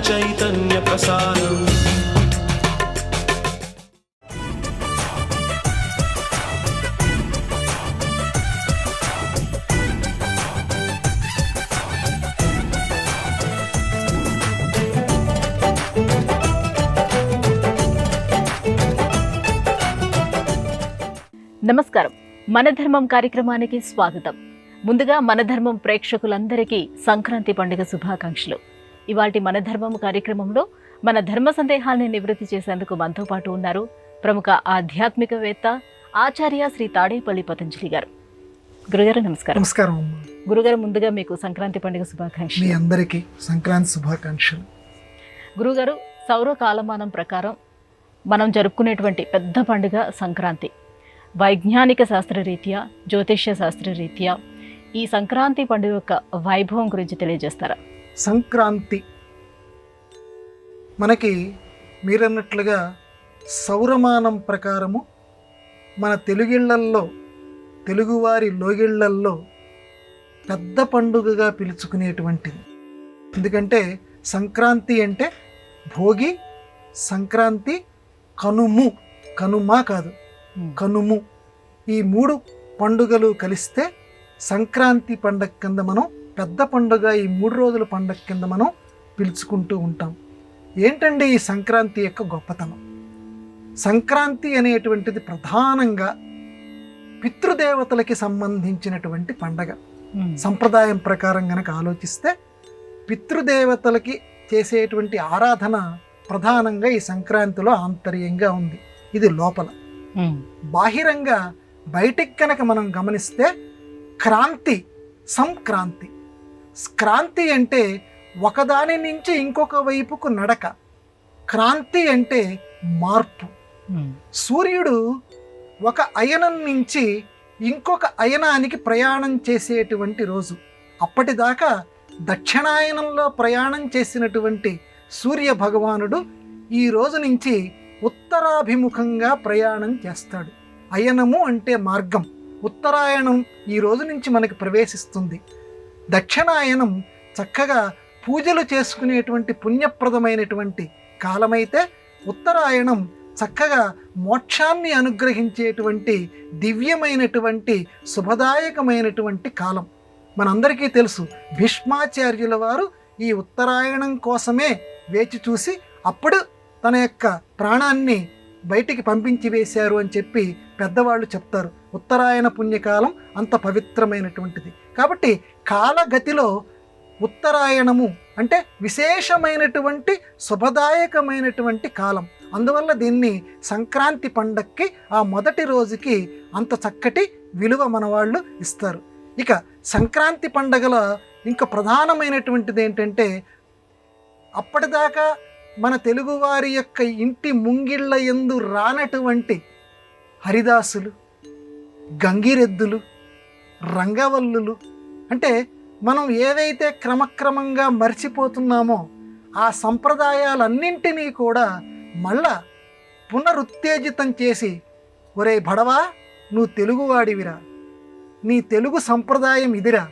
చైతన్య ప్రసారం. నమస్కారం. మన ధర్మం కార్యక్రమానికి స్వాగతం. ముందుగా మన ధర్మం ప్రేక్షకులందరికీ సంక్రాంతి పండుగ శుభాకాంక్షలు. ఇవాటి మన ధర్మం కార్యక్రమంలో మన ధర్మ సందేహాల్ని నివృత్తి చేసేందుకు మనతో పాటు ఉన్నారు ప్రముఖ ఆధ్యాత్మికవేత్త ఆచార్య శ్రీ తాడేపల్లి పతంజలి గారు. గురుగారు నమస్కారం. నమస్కారం. గురుగారు, ముందుగా మీకు సంక్రాంతి పండుగ శుభాకాంక్షలు. మీ అందరికీ సంక్రాంతి శుభాకాంక్షలు. గురుగారు, సౌర కాలమానం ప్రకారం మనం జరుపుకునేటువంటి పెద్ద పండుగ సంక్రాంతి. వైజ్ఞానిక శాస్త్రరీత్యా, జ్యోతిష్య శాస్త్రరీత్యా ఈ సంక్రాంతి పండుగ యొక్క వైభవం గురించి తెలియజేస్తారా? సంక్రాంతి మనకి మీరన్నట్లుగా సౌరమానం ప్రకారము మన తెలుగిళ్లల్లో, తెలుగువారి లోగిళ్లల్లో పెద్ద పండుగగా పిలుచుకునేటువంటిది. ఎందుకంటే సంక్రాంతి అంటే భోగి, సంక్రాంతి, కనుము, కనుమ కాదు కనుము, ఈ 3 పండుగలు కలిస్తే సంక్రాంతి పండగ కింద మనం పెద్ద పండుగ, ఈ 3 రోజుల పండగ కింద మనం పిలుచుకుంటూ ఉంటాం. ఏంటండి ఈ సంక్రాంతి యొక్క గొప్పతనం? సంక్రాంతి అనేటువంటిది ప్రధానంగా పితృదేవతలకి సంబంధించినటువంటి పండగ. సంప్రదాయం ప్రకారం గనక ఆలోచిస్తే పితృదేవతలకి చేసేటువంటి ఆరాధన ప్రధానంగా ఈ సంక్రాంతిలో ఆంతర్యంగా ఉంది. ఇది లోపల. బాహిరంగా బయటికి కనుక మనం గమనిస్తే క్రాంతి, సంక్రాంతి. క్రాంతి అంటే ఒకదాని నుంచి ఇంకొక వైపుకు నడక. క్రాంతి అంటే మార్పు. సూర్యుడు ఒక అయనం నుంచి ఇంకొక అయనానికి ప్రయాణం చేసేటువంటి రోజు. అప్పటిదాకా దక్షిణాయనంలో ప్రయాణం చేసినటువంటి సూర్య భగవానుడు ఈ రోజు నుంచి ఉత్తరాభిముఖంగా ప్రయాణం చేస్తాడు. అయనము అంటే మార్గం. ఉత్తరాయణం ఈ రోజు నుంచి మనకి ప్రవేశిస్తుంది. దక్షిణాయనం చక్కగా పూజలు చేసుకునేటువంటి పుణ్యప్రదమైనటువంటి కాలమైతే, ఉత్తరాయణం చక్కగా మోక్షాన్ని అనుగ్రహించేటువంటి దివ్యమైనటువంటి శుభదాయకమైనటువంటి కాలం. మనందరికీ తెలుసు, భీష్మాచార్యుల వారు ఈ ఉత్తరాయణం కోసమే వేచి చూసి అప్పుడు తన యొక్క ప్రాణాన్ని బయటికి పంపించి వేశారు అని చెప్పి పెద్దవాళ్ళు చెప్తారు. ఉత్తరాయణ పుణ్యకాలం అంత పవిత్రమైనటువంటిది. కాబట్టి కాలగతిలో ఉత్తరాయణము అంటే విశేషమైనటువంటి శుభదాయకమైనటువంటి కాలం. అందువల్ల దీన్ని సంక్రాంతి పండక్కి, ఆ మొదటి రోజుకి అంత చక్కటి విలువ మన వాళ్ళు ఇస్తారు. ఇక సంక్రాంతి పండగలో ఇంకా ప్రధానమైనటువంటిది ఏంటంటే, అప్పటిదాకా మన తెలుగువారి యొక్క ఇంటి ముంగిళ్ళ యందు రానటువంటి హరిదాసులు, గంగిరెద్దులు, రంగవల్లులు, అంటే మనం ఏవైతే క్రమక్రమంగా మర్చిపోతున్నామో ఆ సంప్రదాయాలన్నింటినీ కూడా మళ్ళా పునరుత్తేజితం చేసి, ఒరే భడవా, నువ్వు తెలుగువాడివిరా, నీ తెలుగు సంప్రదాయం ఇదిరా,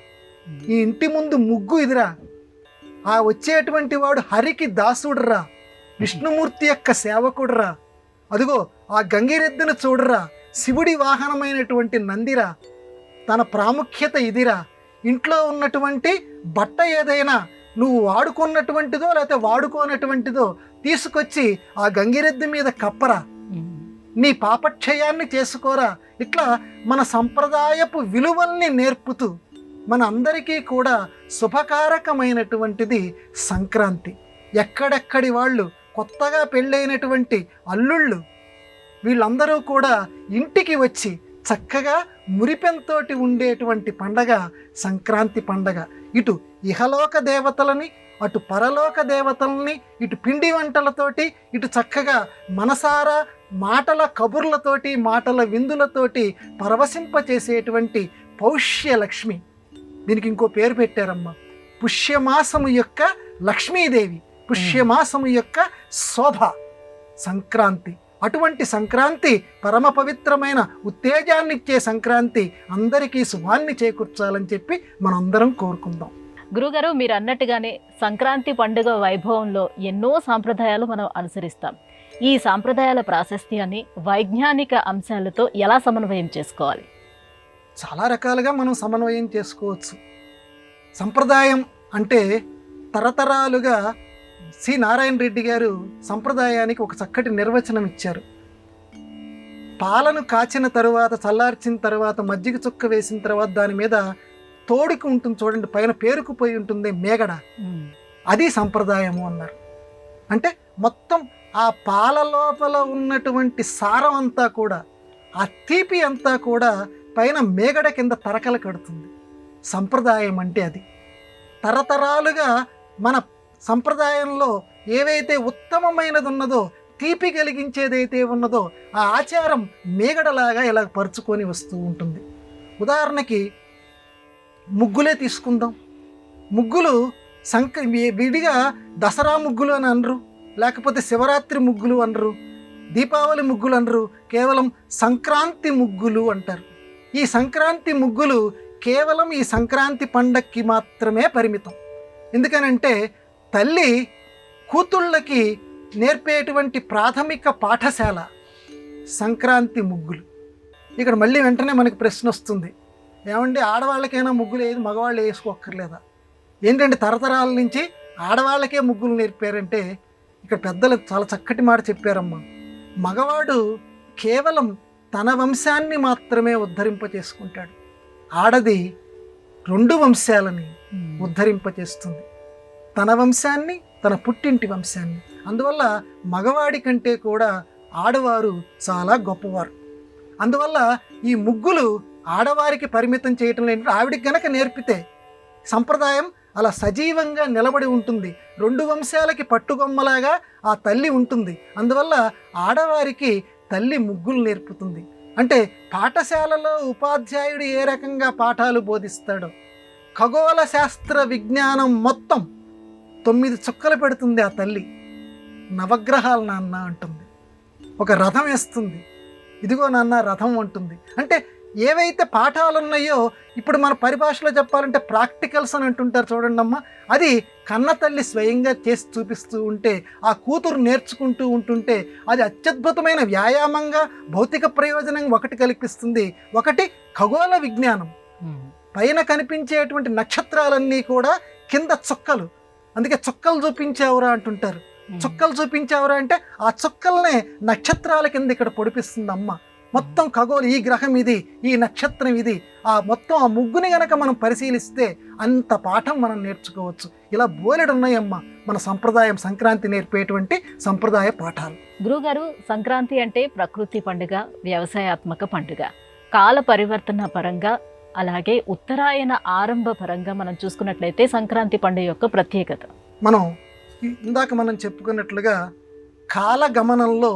ఈ ఇంటి ముందు ముగ్గు ఇదిరా, ఆ వచ్చేటువంటి వాడు హరికి దాసుడురా, విష్ణుమూర్తి యొక్క సేవకుడురా, అదిగో ఆ గంగిరెద్దును చూడరా, శివుడి వాహనమైనటువంటి నందిరా, తన ప్రాముఖ్యత ఇదిరా, ఇంట్లో ఉన్నటువంటి బట్ట ఏదైనా నువ్వు వాడుకున్నటువంటిదో లేకపోతే వాడుకోనటువంటిదో తీసుకొచ్చి ఆ గంగిరెద్దు మీద కప్పరా, నీ పాపక్షయాన్ని చేసుకోరా. ఇట్లా మన సంప్రదాయపు విలువల్ని నేర్పుతూ మన అందరికీ కూడా శుభకారకమైనటువంటిది సంక్రాంతి. ఎక్కడెక్కడి వాళ్ళు, కొత్తగా పెళ్ళైనటువంటి అల్లుళ్ళు, వీళ్ళందరూ కూడా ఇంటికి వచ్చి చక్కగా మురిపెంతోటి ఉండేటువంటి పండగ సంక్రాంతి పండగ. ఇటు ఇహలోక దేవతలని, అటు పరలోక దేవతలని, ఇటు పిండి వంటలతోటి, ఇటు చక్కగా మనసారా మాటల కబుర్లతోటి, మాటల విందులతోటి పరవశింపచేసేటువంటి పౌష్యలక్ష్మి. దీనికి ఇంకో పేరు పెట్టారమ్మా, పుష్యమాసము యొక్క లక్ష్మీదేవి, పుష్యమాసము యొక్క శోభ సంక్రాంతి. అటువంటి సంక్రాంతి పరమ పవిత్రమైన ఉత్తేజాన్ని ఇచ్చే సంక్రాంతి అందరికీ శుభాన్ని చేకూర్చాలని చెప్పి మనందరం కోరుకుందాం. గురుగారు, మీరు అన్నట్టుగానే సంక్రాంతి పండుగ వైభవంలో ఎన్నో సాంప్రదాయాలు మనం అనుసరిస్తాం. ఈ సాంప్రదాయాల ప్రాశస్త్యాన్ని వైజ్ఞానిక అంశాలతో ఎలా సమన్వయం చేసుకోవాలి? చాలా రకాలుగా మనం సమన్వయం చేసుకోవచ్చు. సంప్రదాయం అంటే తరతరాలుగా సి నారాయణ రెడ్డి గారు సంప్రదాయానికి ఒక చక్కటి నిర్వచనం ఇచ్చారు. పాలను కాచిన తరువాత, చల్లార్చిన తర్వాత, మజ్జిగ చుక్క వేసిన తర్వాత దాని మీద తోడుకు ఉంటుంది చూడండి, పైన పేరుకుపోయి ఉంటుంది మేగడ, అది సంప్రదాయము అన్నారు. అంటే మొత్తం ఆ పాల లోపల ఉన్నటువంటి సారం అంతా కూడా, ఆ తీపి అంతా కూడా పైన మేగడ కింద తరకలు కడుతుంది. సంప్రదాయం అంటే అది. తరతరాలుగా మన సంప్రదాయంలో ఏవైతే ఉత్తమమైనది ఉన్నదో, తీపి కలిగించేదైతే ఉన్నదో, ఆ ఆచారం మేగడలాగా ఇలా పరుచుకొని వస్తూ ఉంటుంది. ఉదాహరణకి ముగ్గులే తీసుకుందాం. ముగ్గులు విడిగా దసరా ముగ్గులు అని అనరు, లేకపోతే శివరాత్రి ముగ్గులు అనరు, దీపావళి ముగ్గులు అనరు, కేవలం సంక్రాంతి ముగ్గులు అంటారు. ఈ సంక్రాంతి ముగ్గులు కేవలం ఈ సంక్రాంతి పండక్కి మాత్రమే పరిమితం. ఎందుకనంటే తల్లి కూతుళ్ళకి నేర్పేటువంటి ప్రాథమిక పాఠశాల సంక్రాంతి ముగ్గులు. ఇక్కడ మళ్ళీ వెంటనే మనకి ప్రశ్న వస్తుంది, ఏమండి ఆడవాళ్ళకైనా ముగ్గులు ఏది మగవాళ్ళు వేసుకోక్కర్లేదా? ఏంటంటే తరతరాల నుంచి ఆడవాళ్ళకే ముగ్గులు నేర్పారంటే ఇక్కడ పెద్దలు చాలా చక్కటి మాట చెప్పారమ్మా. మగవాడు కేవలం తన వంశాన్ని మాత్రమే ఉద్ధరింప చేసుకుంటాడు, ఆడది 2 వంశాలని ఉద్ధరింపచేస్తుంది, తన వంశాన్ని, తన పుట్టింటి వంశాన్ని. అందువల్ల మగవాడి కంటే కూడా ఆడవారు చాలా గొప్పవారు. అందువల్ల ఈ ముగ్గులు ఆడవారికి పరిమితం చేయటం లేదంటే ఆవిడికి గనక నేర్పితే సంప్రదాయం అలా సజీవంగా నిలబడి ఉంటుంది. 2 వంశాలకి పట్టుగొమ్మలాగా ఆ తల్లి ఉంటుంది. అందువల్ల ఆడవారికి తల్లి ముగ్గులు నేర్పుతుంది. అంటే పాఠశాలలో ఉపాధ్యాయుడు ఏ రకంగా పాఠాలు బోధిస్తాడో, ఖగోళ శాస్త్ర విజ్ఞానం మొత్తం 9 చుక్కలు పెడుతుంది ఆ తల్లి. నవగ్రహాలు నాన్న అంటుంది, ఒక రథం వేస్తుంది, ఇదిగో నాన్న రథం అంటుంది. అంటే ఏవైతే పాఠాలు ఉన్నాయో, ఇప్పుడు మన పరిభాషలో చెప్పాలంటే ప్రాక్టికల్స్ అని అంటుంటారు చూడండి అమ్మ, అది కన్న తల్లి స్వయంగా చేసి చూపిస్తూ ఉంటే, ఆ కూతురు నేర్చుకుంటూ ఉంటుంటే అది అత్యద్భుతమైన వ్యాయామంగా భౌతిక ప్రయోజనం ఒకటి కల్పిస్తుంది. ఒకటి ఖగోళ విజ్ఞానం, పైన కనిపించేటువంటి నక్షత్రాలన్నీ కూడా కింద చుక్కలు. అందుకే చుక్కలు చూపించావురా అంటుంటారు. చుక్కలు చూపించావురా అంటే ఆ చుక్కల్నే నక్షత్రాల కింద ఇక్కడ పొడిపిస్తుంది అమ్మ. మొత్తం ఖగోళ, ఈ గ్రహం ఇది, ఈ నక్షత్రం ఇది, ఆ మొత్తం ఆ ముగ్గుని గనక మనం పరిశీలిస్తే అంత పాఠం మనం నేర్చుకోవచ్చు. ఇలా బోలెడు ఉన్నాయమ్మా మన సంప్రదాయం, సంక్రాంతి నేర్పేటువంటి సంప్రదాయ పాఠాలు. గురుగారు, సంక్రాంతి అంటే ప్రకృతి పండుగ, వ్యవసాయాత్మక పండుగ, కాల పరివర్తన పరంగా, అలాగే ఉత్తరాయణ ఆరంభ పరంగా మనం చూసుకున్నట్లయితే సంక్రాంతి పండుగ యొక్క ప్రత్యేకత, ఇందాక మనం చెప్పుకున్నట్లుగా కాలగమనంలో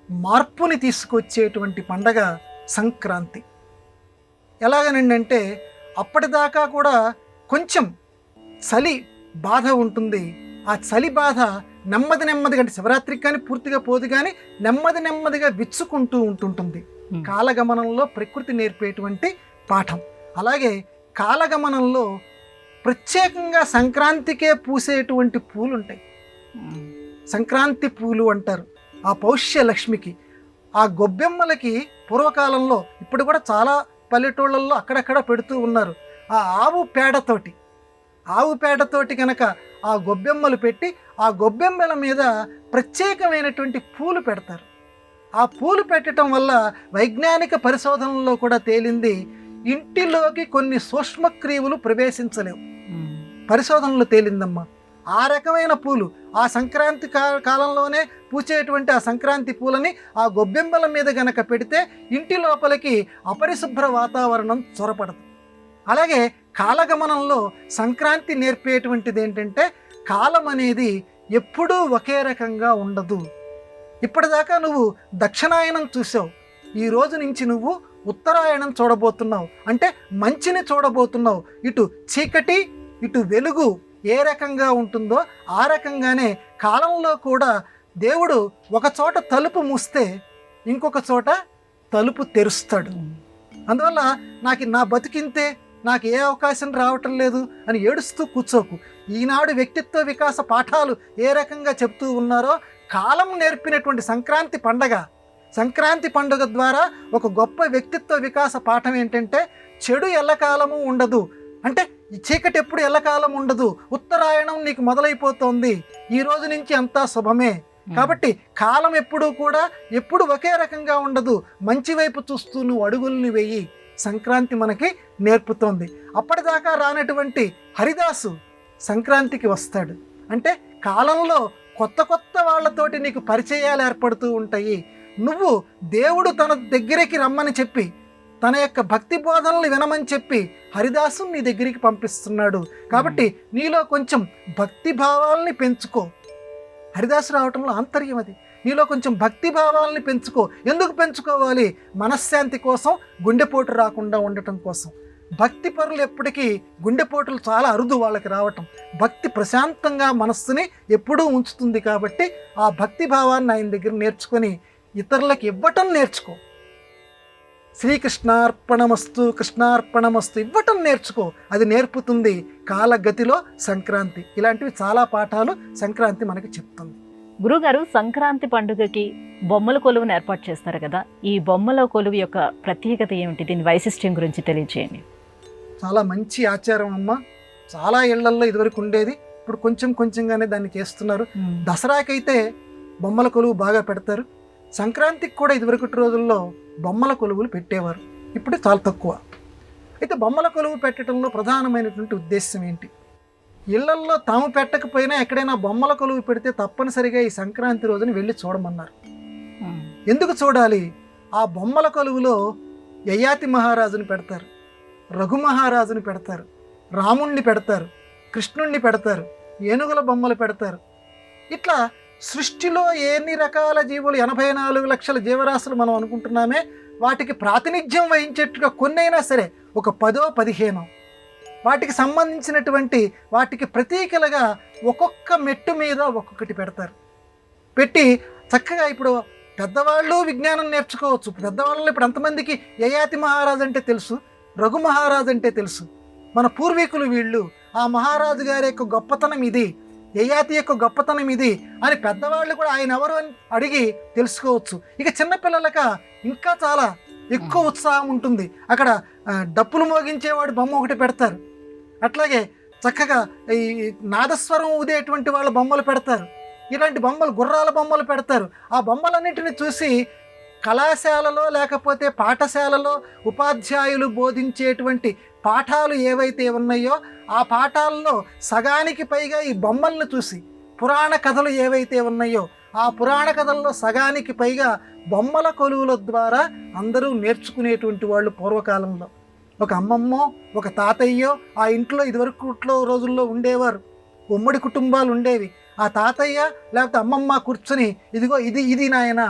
మార్పుని తీసుకొచ్చేటువంటి పండగ సంక్రాంతి. ఎలాగనంటే అప్పటిదాకా కూడా కొంచెం చలి బాధ ఉంటుంది. ఆ చలి బాధ నెమ్మదిగా, అంటే శివరాత్రికి కానీ పూర్తిగా పోదు కానీ నెమ్మదిగా విచ్చుకుంటూ ఉంటుంటుంది. కాలగమనంలో ప్రకృతి నేర్పేటువంటి పాఠం. అలాగే కాలగమనంలో ప్రత్యేకంగా సంక్రాంతికే పూసేటువంటి పూలు ఉంటాయి, సంక్రాంతి పూలు అంటారు. ఆ పౌష్య లక్ష్మికి, ఆ గొబ్బెమ్మలకి పూర్వకాలంలో, ఇప్పుడు కూడా చాలా పల్లెటూళ్ళల్లో అక్కడక్కడ పెడుతూ ఉన్నారు. ఆ ఆవు పేడతోటి కనుక ఆ గొబ్బెమ్మలు పెట్టి ఆ గొబ్బెమ్మల మీద ప్రత్యేకమైనటువంటి పూలు పెడతారు. ఆ పూలు పెట్టడం వల్ల వైజ్ఞానిక పరిశోధనలో కూడా తేలింది, ఇంటిలోకి కొన్ని సూక్ష్మక్రియులు ప్రవేశించలేవు. పరిశోధనలో తేలిందమ్మా. ఆ రకమైన పూలు, ఆ సంక్రాంతి కాలంలోనే పూచేటువంటి ఆ సంక్రాంతి పూలని ఆ గొబ్బెమ్మల మీద గనక పెడితే ఇంటి లోపలికి అపరిశుభ్ర వాతావరణం చొరపడదు. అలాగే కాలగమనంలో సంక్రాంతి నేర్పేటువంటిది ఏంటంటే, కాలం అనేది ఎప్పుడూ ఒకే రకంగా ఉండదు. ఇప్పటిదాకా నువ్వు దక్షిణాయనం చూసావు, ఈ రోజు నుంచి నువ్వు ఉత్తరాయణం చూడబోతున్నావు. అంటే మంచిని చూడబోతున్నావు. ఇటు చీకటి, ఇటు వెలుగు ఏ రకంగా ఉంటుందో ఆ రకంగానే కాలంలో కూడా దేవుడు ఒక చోట తలుపు మూస్తే ఇంకొక చోట తలుపు తెరుస్తాడు. అందువల్ల నా బతికింతే, నాకు ఏ అవకాశం రావటం లేదు అని ఏడుస్తూ కూర్చోకు. ఈనాడు వ్యక్తిత్వ వికాస పాఠాలు ఏ రకంగా చెప్తూ ఉన్నారో కాలం నేర్పినటువంటి సంక్రాంతి పండుగ ద్వారా ఒక గొప్ప వ్యక్తిత్వ వికాస పాఠం ఏంటంటే చెడు ఎల్లకాలము ఉండదు. అంటే ఈ చీకటి ఎప్పుడు ఎల్లకాలం ఉండదు. ఉత్తరాయణం నీకు మొదలైపోతోంది, ఈ రోజు నుంచి అంతా శుభమే. కాబట్టి కాలం ఎప్పుడు ఒకే రకంగా ఉండదు. మంచి వైపు చూస్తూ నువ్వు అడుగుల్ని వెయ్యి. సంక్రాంతి మనకి నేర్పుతోంది. అప్పటిదాకా రానటువంటి హరిదాసు సంక్రాంతికి వస్తాడు. అంటే కాలంలో కొత్త కొత్త వాళ్ళతోటి నీకు పరిచయాలు ఏర్పడుతూ ఉంటాయి. నువ్వు దేవుడు తన దగ్గరికి రమ్మని చెప్పి, తన యొక్క భక్తి బోధనలు వినమని చెప్పి హరిదాసు నీ దగ్గరికి పంపిస్తున్నాడు. కాబట్టి నీలో కొంచెం భక్తి భావాల్ని పెంచుకో. హరిదాసు రావటంలో ఆంతర్యం అది. నీలో కొంచెం భక్తి భావాల్ని పెంచుకో. ఎందుకు పెంచుకోవాలి? మనశ్శాంతి కోసం, గుండెపోటు రాకుండా ఉండటం కోసం. భక్తి పరులు ఎప్పటికీ గుండెపోటులు చాలా అరుదు వాళ్ళకి రావటం. భక్తి ప్రశాంతంగా మనస్సుని ఎప్పుడూ ఉంచుతుంది. కాబట్టి ఆ భక్తి భావాన్ని ఆయన దగ్గర నేర్చుకొని ఇతరులకు ఇవ్వటం నేర్చుకో. శ్రీకృష్ణార్పణమస్తు, కృష్ణార్పణమస్తు ఇవ్వటం నేర్చుకో. అది నేర్పుతుంది కాలగతిలో సంక్రాంతి. ఇలాంటివి చాలా పాఠాలు సంక్రాంతి మనకి చెప్తుంది. గురుగారు, సంక్రాంతి పండుగకి బొమ్మల కొలువును ఏర్పాటు చేస్తారు కదా, ఈ బొమ్మల కొలువు యొక్క ప్రత్యేకత ఏమిటి? దీని వైశిష్ట్యం గురించి తెలియజేయండి. చాలా మంచి ఆచారం అమ్మ. చాలా ఇళ్లల్లో ఇదివరకు ఉండేది, ఇప్పుడు కొంచెం కొంచెంగానే దాన్ని చేస్తున్నారు. దసరాకైతే బొమ్మల కొలువు బాగా పెడతారు. సంక్రాంతికి కూడా ఇదివరకటి రోజుల్లో బొమ్మల కొలువులు పెట్టేవారు, ఇప్పుడు చాలా తక్కువ. అయితే బొమ్మల కొలువు పెట్టడంలో ప్రధానమైనటువంటి ఉద్దేశం ఏంటి? ఇళ్లల్లో తాము పెట్టకపోయినా ఎక్కడైనా బొమ్మల కొలువు పెడితే తప్పనిసరిగా ఈ సంక్రాంతి రోజున వెళ్ళి చూడమన్నారు. ఎందుకు చూడాలి? ఆ బొమ్మల కొలువులో యయాతి మహారాజుని పెడతారు, రఘు మహారాజుని పెడతారు, రాముణ్ణి పెడతారు, కృష్ణుణ్ణి పెడతారు, ఏనుగుల బొమ్మలు పెడతారు. ఇట్లా సృష్టిలో ఎన్ని రకాల జీవులు, 84 లక్షల జీవరాశులు మనం అనుకుంటున్నామే, వాటికి ప్రాతినిధ్యం వహించేట్టుగా కొన్నైనా సరే ఒక 10-15 వాటికి సంబంధించినటువంటి వాటికి ప్రతీకలుగా ఒక్కొక్క మెట్టు మీద ఒక్కొక్కటి పెడతారు. పెట్టి చక్కగా ఇప్పుడు పెద్దవాళ్ళు విజ్ఞానం నేర్చుకోవచ్చు. పెద్దవాళ్ళు ఇప్పుడు అంతమందికి యయాతి మహారాజు అంటే తెలుసు, రఘు మహారాజు అంటే తెలుసు. మన పూర్వీకులు వీళ్ళు. ఆ మహారాజు గారి యొక్క గొప్పతనం ఇది, యయాతి యొక్క గొప్పతనం ఇది అని పెద్దవాళ్ళు కూడా ఆయన ఎవరు అని అడిగి తెలుసుకోవచ్చు. ఇక చిన్నపిల్లలక ఇంకా చాలా ఎక్కువ ఉత్సాహం ఉంటుంది. అక్కడ డప్పులు మోగించేవాడు బొమ్మ ఒకటి పెడతారు. అట్లాగే చక్కగా ఈ నాదస్వరం ఊదేటువంటి వాళ్ళ బొమ్మలు పెడతారు. ఇలాంటి బొమ్మలు, గుర్రాల బొమ్మలు పెడతారు. ఆ బొమ్మలన్నింటిని చూసి కళాశాలలో లేకపోతే పాఠశాలలో ఉపాధ్యాయులు బోధించేటువంటి పాఠాలు ఏవైతే ఉన్నాయో ఆ పాఠాలలో సగానికి పైగా ఈ బొమ్మలను చూసి, పురాణ కథలు ఏవైతే ఉన్నాయో ఆ పురాణ కథల్లో సగానికి పైగా బొమ్మల కొలువుల ద్వారా అందరూ నేర్చుకునేటువంటి వాళ్ళు పూర్వకాలంలో. ఒక అమ్మమ్మో ఒక తాతయ్యో ఆ ఇంట్లో ఇదివరకు రోజుల్లో ఉండేవారు. ఉమ్మడి కుటుంబాలు ఉండేవి. ఆ తాతయ్య లేకపోతే అమ్మమ్మ కూర్చొని ఇదిగో ఇది నాయన,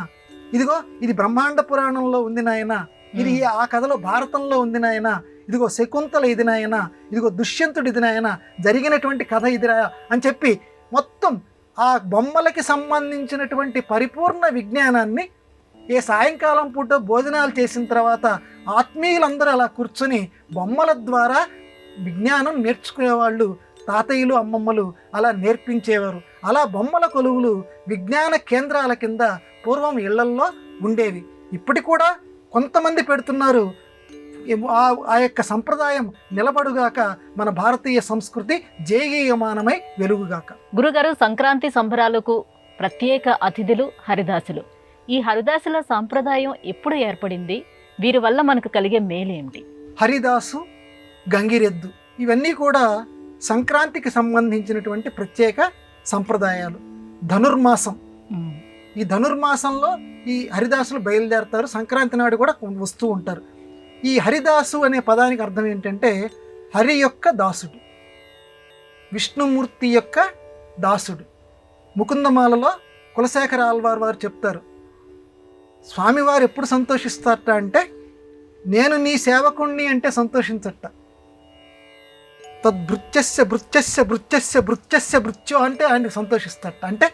ఇదిగో ఇది బ్రహ్మాండ పురాణంలో ఉంది నాయన, ఇది ఆ కథలో భారతంలో ఉంది నాయన, ఇదిగో శకుంతల ఇది నాయన, ఇదిగో దుష్యంతుడు ఇది నాయన, జరిగినటువంటి కథ ఇది అని చెప్పి మొత్తం ఆ బొమ్మలకి సంబంధించినటువంటి పరిపూర్ణ విజ్ఞానాన్ని ఏ సాయంకాలం పూట భోజనాలు చేసిన తర్వాత ఆత్మీయులందరూ అలా కూర్చొని బొమ్మల ద్వారా విజ్ఞానం నేర్చుకునేవాళ్ళు. తాతయ్యలు అమ్మమ్మలు అలా నేర్పించేవారు. అలా బొమ్మల కొలువులు విజ్ఞాన కేంద్రాల కింద పూర్వం ఇళ్లల్లో ఉండేవి. ఇప్పటి కూడా కొంతమంది పెడుతున్నారు. ఆ యొక్క సంప్రదాయం నిలబడుగాక, మన భారతీయ సంస్కృతి జేగీయమానమై వెలుగుగాక. గురుగారు, సంక్రాంతి సంబరాలకు ప్రత్యేక అతిథులు హరిదాసులు. ఈ హరిదాసుల సాంప్రదాయం ఎప్పుడు ఏర్పడింది? వీరి వల్ల మనకు కలిగే మేలేమిటి? హరిదాసు, గంగిరెద్దు ఇవన్నీ కూడా సంక్రాంతికి సంబంధించినటువంటి ప్రత్యేక సంప్రదాయాలు. ధనుర్మాసం, ఈ ధనుర్మాసంలో ఈ హరిదాసులు బయలుదేరతారు. సంక్రాంతి నాడు కూడా వస్తూ ఉంటారు. ఈ హరిదాసు అనే పదానికి అర్థం ఏంటంటే హరి యొక్క దాసుడు, విష్ణుమూర్తి యొక్క దాసుడు. ముకుందమాలలో కులశేఖర ఆళ్వార్ వారు చెప్తారు, స్వామివారు ఎప్పుడు సంతోషిస్తారట అంటే నేను నీ సేవకుణ్ణి అంటే సంతోషించట. తద్భృత్యస్య భృత్యస్య భృత్యస్య భృత్యస్య భృత్యో అంటే ఆయన సంతోషిస్తారట. అంటే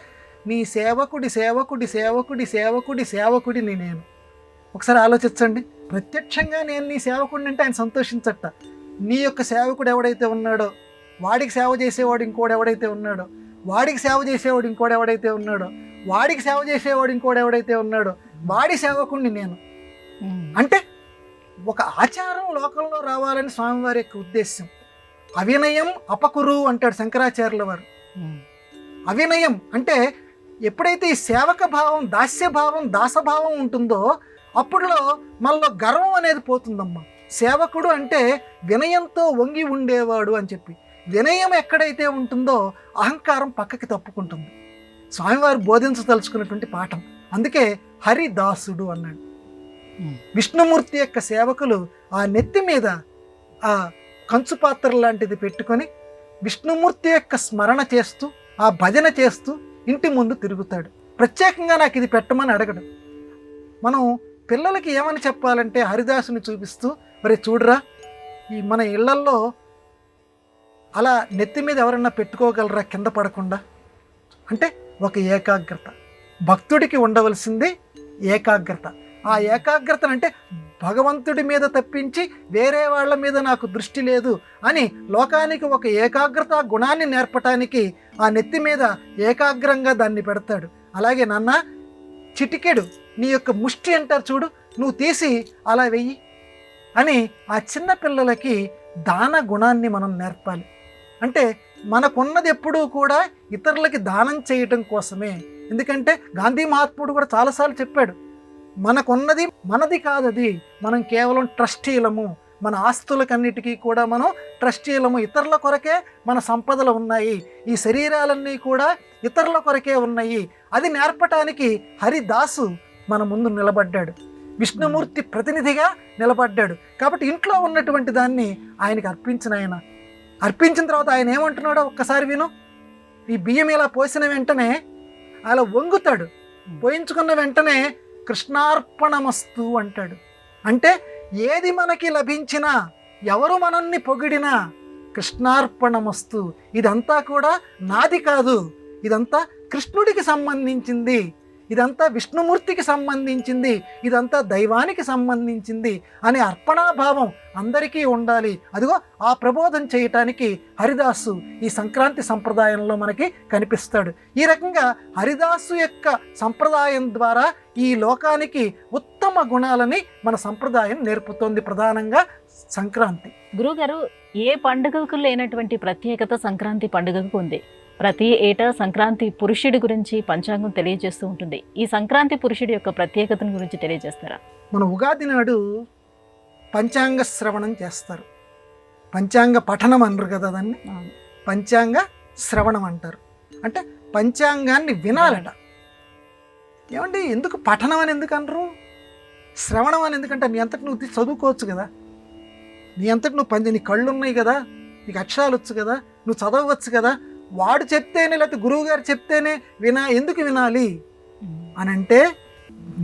నీ సేవకుడి సేవకుడి సేవకుడి సేవకుడి సేవకుడిని నేను. ఒకసారి ఆలోచించండి. ప్రత్యక్షంగా నేను నీ సేవకుడిని అంటే ఆయన సంతోషించట. నీ యొక్క సేవకుడు ఎవడైతే ఉన్నాడో వాడికి సేవ చేసేవాడు ఇంకోడు ఎవడైతే ఉన్నాడో, వాడికి సేవ చేసేవాడు ఇంకోడు ఎవడైతే ఉన్నాడో, వాడికి సేవ చేసేవాడు ఇంకోడు ఎవడైతే ఉన్నాడో వాడి సేవకుడిని నేను. అంటే ఒక ఆచారం లోకంలో రావాలని స్వామివారి యొక్క ఉద్దేశం. అవినయం అపకురు అంటాడు శంకరాచార్యుల వారు. అవినయం అంటే ఎప్పుడైతే ఈ సేవక భావం, దాస్యభావం, దాసభావం ఉంటుందో అప్పుడులో మనలో గర్వం అనేది పోతుందమ్మా. సేవకుడు అంటే వినయంతో వంగి ఉండేవాడు అని చెప్పి. వినయం ఎక్కడైతే ఉంటుందో అహంకారం పక్కకి తప్పుకుంటుంది. స్వామివారు బోధించదలుచుకున్నటువంటి పాఠం. అందుకే హరిదాసుడు అన్నాడు. విష్ణుమూర్తి యొక్క సేవకులు ఆ నెత్తి మీద ఆ కంచు పాత్ర లాంటిది పెట్టుకొని విష్ణుమూర్తి యొక్క స్మరణ చేస్తూ ఆ భజన చేస్తూ ఇంటి ముందు తిరుగుతాడు. ప్రత్యేకంగా నాకు ఇది పెట్టమని అడగడు. మనం పిల్లలకి ఏమని చెప్పాలంటే హరిదాసుని చూపిస్తూ, మరి చూడరా ఈ మన ఇళ్లల్లో అలా నెత్తి మీద ఎవరన్నా పెట్టుకోగలరా కింద పడకుండా అంటే ఒక ఏకాగ్రత. భక్తుడికి ఉండవలసింది ఏకాగ్రత. ఆ ఏకాగ్రతను అంటే భగవంతుడి మీద తప్పించి వేరే వాళ్ళ మీద నాకు దృష్టి లేదు అని లోకానికి ఒక ఏకాగ్రత గుణాన్ని నేర్పటానికి ఆ నెత్తి మీద ఏకాగ్రంగా దాన్ని పెడతాడు. అలాగే నాన్న చిటికెడు నీ యొక్క ముష్టి అంటారు చూడు, నువ్వు తీసి అలా వెయ్యి అని ఆ చిన్న పిల్లలకి దాన గుణాన్ని మనం నేర్పాలి. అంటే మనకున్నది ఎప్పుడూ కూడా ఇతరులకి దానం చేయటం కోసమే. ఎందుకంటే గాంధీ మహాత్ముడు కూడా చాలాసార్లు చెప్పాడు, మనకున్నది మనది కాదది, మనం కేవలం ట్రస్టీలము, మన ఆస్తులకన్నిటికీ కూడా మనం ట్రస్టీలము, ఇతరుల కొరకే మన సంపదలు ఉన్నాయి, ఈ శరీరాలన్నీ కూడా ఇతరుల కొరకే ఉన్నాయి. అది నేర్పటానికి హరిదాసు మన ముందు నిలబడ్డాడు, విష్ణుమూర్తి ప్రతినిధిగా నిలబడ్డాడు. కాబట్టి ఇంట్లో ఉన్నటువంటి దాన్ని ఆయనకి అర్పించిన తర్వాత ఆయన ఏమంటున్నాడో ఒక్కసారి విను. ఈ బియ్యం ఇలా పోసిన వెంటనే అలా వంగుతాడు, పోయించుకున్న వెంటనే కృష్ణార్పణమస్తు అంటాడు. అంటే ఏది మనకి లభించినా, ఎవరు మనల్ని పొగిడినా కృష్ణార్పణమస్తు, ఇదంతా కూడా నాది కాదు, ఇదంతా కృష్ణుడికి సంబంధించింది, ఇదంతా విష్ణుమూర్తికి సంబంధించింది, ఇదంతా దైవానికి సంబంధించింది అనే అర్పణాభావం అందరికీ ఉండాలి. అదిగో ఆ ప్రబోధం చేయటానికి హరిదాసు ఈ సంక్రాంతి సంప్రదాయంలో మనకి కనిపిస్తాడు. ఈ రకంగా హరిదాసు యొక్క సంప్రదాయం ద్వారా ఈ లోకానికి ఉత్తమ గుణాలని మన సంప్రదాయం నేర్పుతోంది. ప్రధానంగా సంక్రాంతి. గురుగారు, ఏ పండుగకు లేనటువంటి ప్రత్యేకత సంక్రాంతి పండుగకు ఉంది. ప్రతి ఏటా సంక్రాంతి పురుషుడి గురించి పంచాంగం తెలియజేస్తూ ఉంటుంది. ఈ సంక్రాంతి పురుషుడి యొక్క ప్రత్యేకతను గురించి తెలియజేస్తారా? మన ఉగాది నాడు పంచాంగ శ్రవణం చేస్తారు. పంచాంగ పఠనం అనరు కదా దాన్ని, పంచాంగ శ్రవణం అంటారు. అంటే పంచాంగాన్ని వినాలట. ఏమండి ఎందుకు పఠనం అని ఎందుకు అనరు, శ్రవణం అని ఎందుకంటే నీ అంతటి నువ్వు చదువుకోవచ్చు కదా, నీ అంతటి నువ్వు నీ కళ్ళు ఉన్నాయి కదా, నీకు అక్షరాలు వచ్చు కదా, నువ్వు చదవచ్చు కదా, వాడు చెప్తేనే లేకపోతే గురువు గారు చెప్తేనే ఎందుకు వినాలి అని అంటే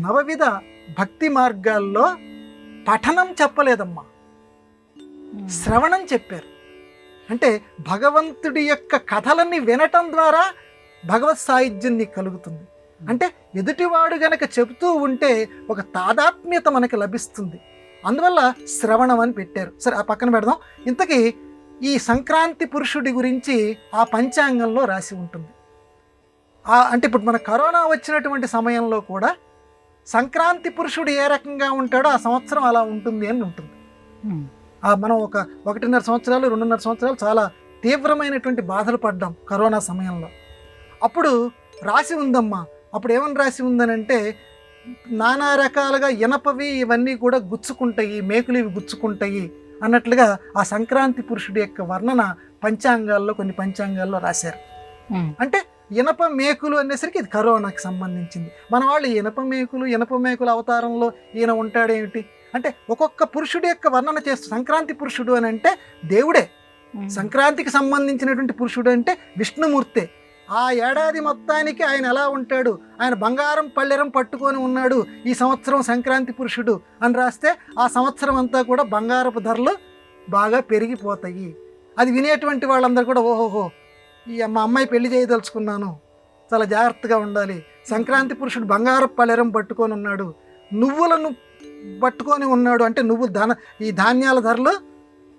నవవిధ భక్తి మార్గాల్లో పఠనం చెప్పలేదమ్మా, శ్రవణం చెప్పారు. అంటే భగవంతుడి యొక్క కథలన్నీ వినటం ద్వారా భగవత్ సాయుధ్యం నీకు కలుగుతుంది. అంటే ఎదుటివాడు గనక చెబుతూ ఉంటే ఒక తాదాత్మ్యత మనకి లభిస్తుంది. అందువల్ల శ్రవణం అని పెట్టారు. సరే ఆ పక్కన పెడదాం. ఇంతకీ ఈ సంక్రాంతి పురుషుడి గురించి ఆ పంచాంగంలో రాసి ఉంటుంది. అంటే ఇప్పుడు మన కరోనా వచ్చినటువంటి సమయంలో కూడా సంక్రాంతి పురుషుడు ఏ రకంగా ఉంటాడో ఆ సంవత్సరం అలా ఉంటుంది అని ఉంటుంది. మనం 1.5 సంవత్సరాలు 2.5 సంవత్సరాలు చాలా తీవ్రమైనటువంటి బాధలు పడ్డాం కరోనా సమయంలో. అప్పుడు రాసి ఉందమ్మా, అప్పుడు ఏమని రాసి ఉందనంటే నానా రకాలుగా ఇనపవి ఇవన్నీ కూడా గుచ్చుకుంటాయి, మేకులు ఇవి గుచ్చుకుంటాయి అన్నట్లుగా ఆ సంక్రాంతి పురుషుడి యొక్క వర్ణన పంచాంగాల్లో కొన్ని పంచాంగాల్లో రాశారు. అంటే ఇనప మేకులు అనేసరికి ఇది కరోనాకి సంబంధించింది. మన వాళ్ళు ఇనప మేకుల అవతారంలో ఈయన ఉంటాడేమిటి అంటే ఒక్కొక్క పురుషుడి యొక్క వర్ణన చేస్తూ సంక్రాంతి పురుషుడు అని అంటే దేవుడే, సంక్రాంతికి సంబంధించినటువంటి పురుషుడు అంటే విష్ణుమూర్తే. ఆ ఏడాది మొత్తానికి ఆయన ఎలా ఉంటాడు, ఆయన బంగారం పళ్ళెరం పట్టుకొని ఉన్నాడు ఈ సంవత్సరం సంక్రాంతి పురుషుడు అని రాస్తే ఆ సంవత్సరం అంతా కూడా బంగారపు ధరలు బాగా పెరిగిపోతాయి. అది వినేటువంటి వాళ్ళందరూ కూడా ఓహోహో మా అమ్మాయి పెళ్లి చేయదలుచుకున్నాను, చాలా జాగ్రత్తగా ఉండాలి, సంక్రాంతి పురుషుడు బంగారపు పళ్ళెరం పట్టుకొని ఉన్నాడు, నువ్వులను పట్టుకొని ఉన్నాడు అంటే ఈ ధాన్యాల ధరలు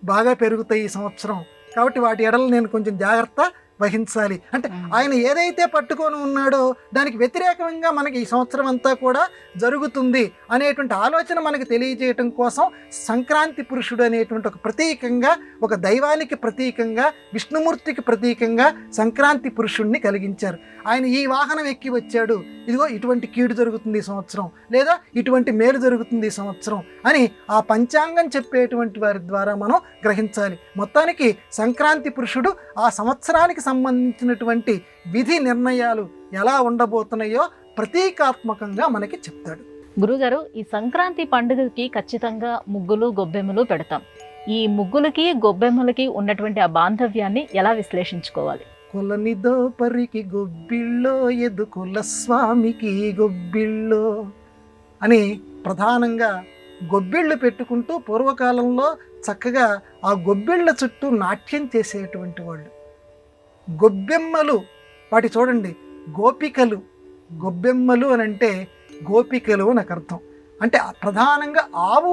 బాగా పెరుగుతాయి ఈ సంవత్సరం, కాబట్టి వాటి ఎడలు నేను కొంచెం జాగ్రత్త వహించాలి అంటే ఆయన ఏదైతే పట్టుకొని ఉన్నాడో దానికి వ్యతిరేకంగా మనకి ఈ సంవత్సరం అంతా కూడా జరుగుతుంది అనేటువంటి ఆలోచన మనకి తెలియజేయటం కోసం సంక్రాంతి పురుషుడు అనేటువంటి ఒక ప్రతీకంగా, ఒక దైవానికి ప్రతీకంగా, విష్ణుమూర్తికి ప్రతీకంగా సంక్రాంతి పురుషుణ్ణి కలిగించారు. ఆయన ఈ వాహనం ఎక్కి వచ్చాడు, ఇదిగో ఇటువంటి కీడు జరుగుతుంది ఈ సంవత్సరం, లేదా ఇటువంటి మేలు జరుగుతుంది ఈ సంవత్సరం అని ఆ పంచాంగం చెప్పేటువంటి వారి ద్వారా మనం గ్రహించాలి. మొత్తానికి సంక్రాంతి పురుషుడు ఆ సంవత్సరానికి సంబంధించినటువంటి విధి నిర్ణయాలు ఎలా ఉండబోతున్నాయో ప్రతీకాత్మకంగా మనకి చెప్తాడు. గురుగారు, ఈ సంక్రాంతి పండుగకి ఖచ్చితంగా ముగ్గులు గొబ్బెమ్మలు పెడతాం. ఈ ముగ్గులకి గొబ్బెమ్మలకి ఉన్నటువంటి ఆ బాంధవ్యాన్ని ఎలా విశ్లేషించుకోవాలి? కులనిదో పరికి గొబ్బిళ్ళో ఎదు కుల స్వామికి గొబ్బిళ్ళో అని ప్రధానంగా గొబ్బిళ్ళు పెట్టుకుంటూ పూర్వకాలంలో చక్కగా ఆ గొబ్బిళ్ళ చుట్టూ నాట్యం చేసేటువంటి వాళ్ళు. గొబ్బెమ్మలు వాటి చూడండి, గోపికలు, గొబ్బెమ్మలు అని అంటే గోపికలు అని అర్థం. అంటే ప్రధానంగా ఆవు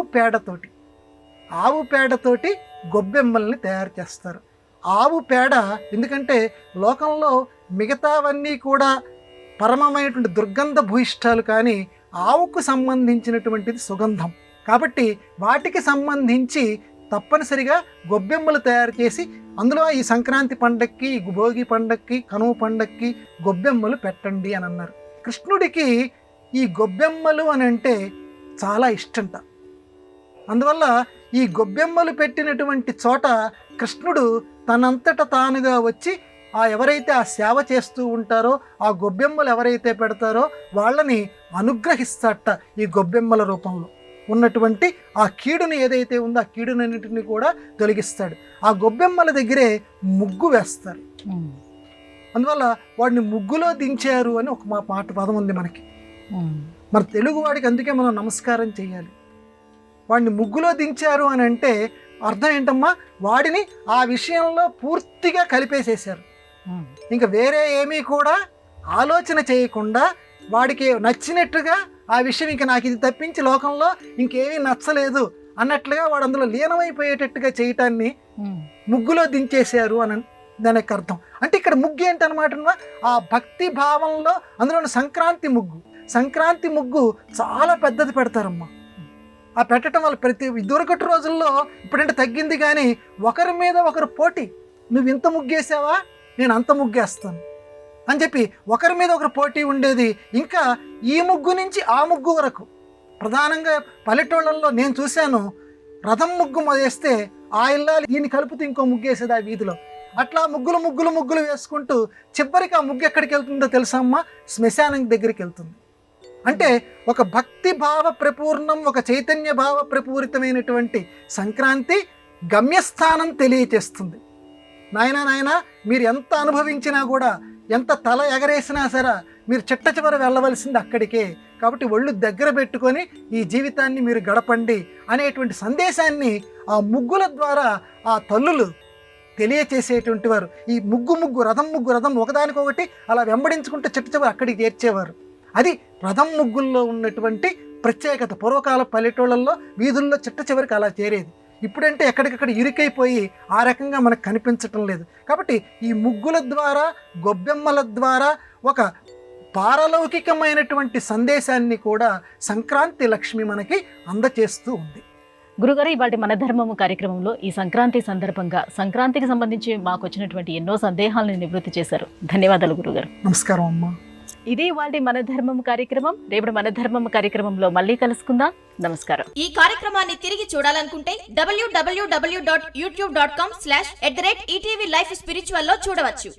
పేడతోటి గొబ్బెమ్మల్ని తయారు చేస్తారు. ఆవు పేడ ఎందుకంటే లోకంలో మిగతావన్నీ కూడా పరమమైనటువంటి దుర్గంధ భూయిష్టాలు, కానీ ఆవుకు సంబంధించినటువంటిది సుగంధం. కాబట్టి వాటికి సంబంధించి తప్పనిసరిగా గొబ్బెమ్మలు తయారు చేసి అందులో ఈ సంక్రాంతి పండక్కి, భోగి పండక్కి, కనుమ పండక్కి గొబ్బెమ్మలు పెట్టండి అని అన్నారు. కృష్ణుడికి ఈ గొబ్బెమ్మలు అని అంటే చాలా ఇష్టంట. అందువల్ల ఈ గొబ్బెమ్మలు పెట్టినటువంటి చోట కృష్ణుడు తనంతట తానుగా వచ్చి ఎవరైతే ఆ సేవ చేస్తూ ఉంటారో, ఆ గొబ్బెమ్మలు ఎవరైతే పెడతారో వాళ్ళని అనుగ్రహిస్తాట. ఈ గొబ్బెమ్మల రూపంలో ఉన్నటువంటి ఆ కీడుని ఏదైతే ఉందో ఆ కీడునన్నింటినీ కూడా తొలగిస్తాడు. ఆ గొబ్బెమ్మల దగ్గరే ముగ్గు వేస్తారు. అందువల్ల వాడిని ముగ్గులో దించారు అని ఒక పదం ఉంది మనకి. మన తెలుగు వాడికి అందుకే మనం నమస్కారం చేయాలి. వాడిని ముగ్గులో దించారు అని అంటే అర్థం ఏంటమ్మా, వాడిని ఆ విషయంలో పూర్తిగా కలిపేసేశారు. ఇంకా వేరే ఏమీ కూడా ఆలోచన చేయకుండా వాడికి నచ్చినట్టుగా ఆ విషయం, ఇంకా నాకు ఇది తప్పించి లోకంలో ఇంకేమీ నచ్చలేదు అన్నట్లుగా వాడు అందులో లీనమైపోయేటట్టుగా చేయటాన్ని ముగ్గులో దించేశారు అని దానికి అర్థం. అంటే ఇక్కడ ముగ్గు ఏంటనమాట, ఆ భక్తి భావంలో అందులో సంక్రాంతి ముగ్గు చాలా పెద్దది పెడతారమ్మా. ఆ పెట్టడం వల్ల ఇదివరకటి రోజుల్లో ఇప్పుడంటే తగ్గింది, కానీ ఒకరి మీద ఒకరు పోటీ, నువ్వు ఇంత ముగ్గేసావా, నేను అంత ముగ్గేస్తాను అని చెప్పి ఒకరి మీద ఒకరు పోటీ ఉండేది. ఇంకా ఈ ముగ్గు నుంచి ఆ ముగ్గు వరకు ప్రధానంగా పల్లెటూళ్ళల్లో నేను చూశాను. రథం ముగ్గు వేస్తే ఆ ఇల్లాలు ఈయన కలుపుతూ ఇంకో ముగ్గేసేది ఆ వీధిలో. అట్లా ముగ్గులు వేసుకుంటూ చివరికి ఆ ముగ్గు ఎక్కడికి వెళ్తుందో తెలుసమ్మా, శ్మశానం దగ్గరికి వెళ్తుంది. అంటే ఒక భక్తి భావ ప్రపూర్ణం, ఒక చైతన్య భావ ప్రపూరితమైనటువంటి సంక్రాంతి గమ్యస్థానం తెలియచేస్తుంది. నాయనా మీరు ఎంత అనుభవించినా కూడా, ఎంత తల ఎగరేసినా సరే మీరు చిట్ట చివరి వెళ్ళవలసింది అక్కడికే. కాబట్టి ఒళ్ళు దగ్గర పెట్టుకొని ఈ జీవితాన్ని మీరు గడపండి అనేటువంటి సందేశాన్ని ఆ ముగ్గుల ద్వారా ఆ తల్లులు తెలియచేసేటువంటి వారు. ఈ ముగ్గు రథం ఒకదానికొకటి అలా వెంబడించుకుంటే చిట్ట చివరి అక్కడికి చేర్చేవారు. అది రథం ముగ్గుల్లో ఉన్నటువంటి ప్రత్యేకత. పూర్వకాల పల్లెటూళ్ళల్లో వీధుల్లో చిట్ట చివరికి అలా చేరేది. ఇప్పుడంటే ఎక్కడికక్కడ ఇరుకైపోయి ఆ రకంగా మనకు కనిపించటం లేదు. కాబట్టి ఈ ముగ్గుల ద్వారా, గొబ్బెమ్మల ద్వారా ఒక పారలౌకికమైనటువంటి సందేశాన్ని కూడా సంక్రాంతి లక్ష్మి మనకి అందచేస్తూ ఉంది. గురుగారు, ఇవాళ మన ధర్మము కార్యక్రమంలో ఈ సంక్రాంతి సందర్భంగా సంక్రాంతికి సంబంధించి మాకు వచ్చినటువంటి ఎన్నో సందేహాలను నివృత్తి చేశారు. ధన్యవాదాలు గురుగారు. నమస్కారం అమ్మా. ఇది ఇవాళ మన ధర్మం కార్యక్రమం. రేపు మన ధర్మం కార్యక్రమంలో మళ్ళీ కలుసుకుందాం. నమస్కారం. ఈ కార్యక్రమాన్ని తిరిగి చూడాలనుకుంటే www.youtube.com/@ETV Life Spiritual లో చూడవచ్చు.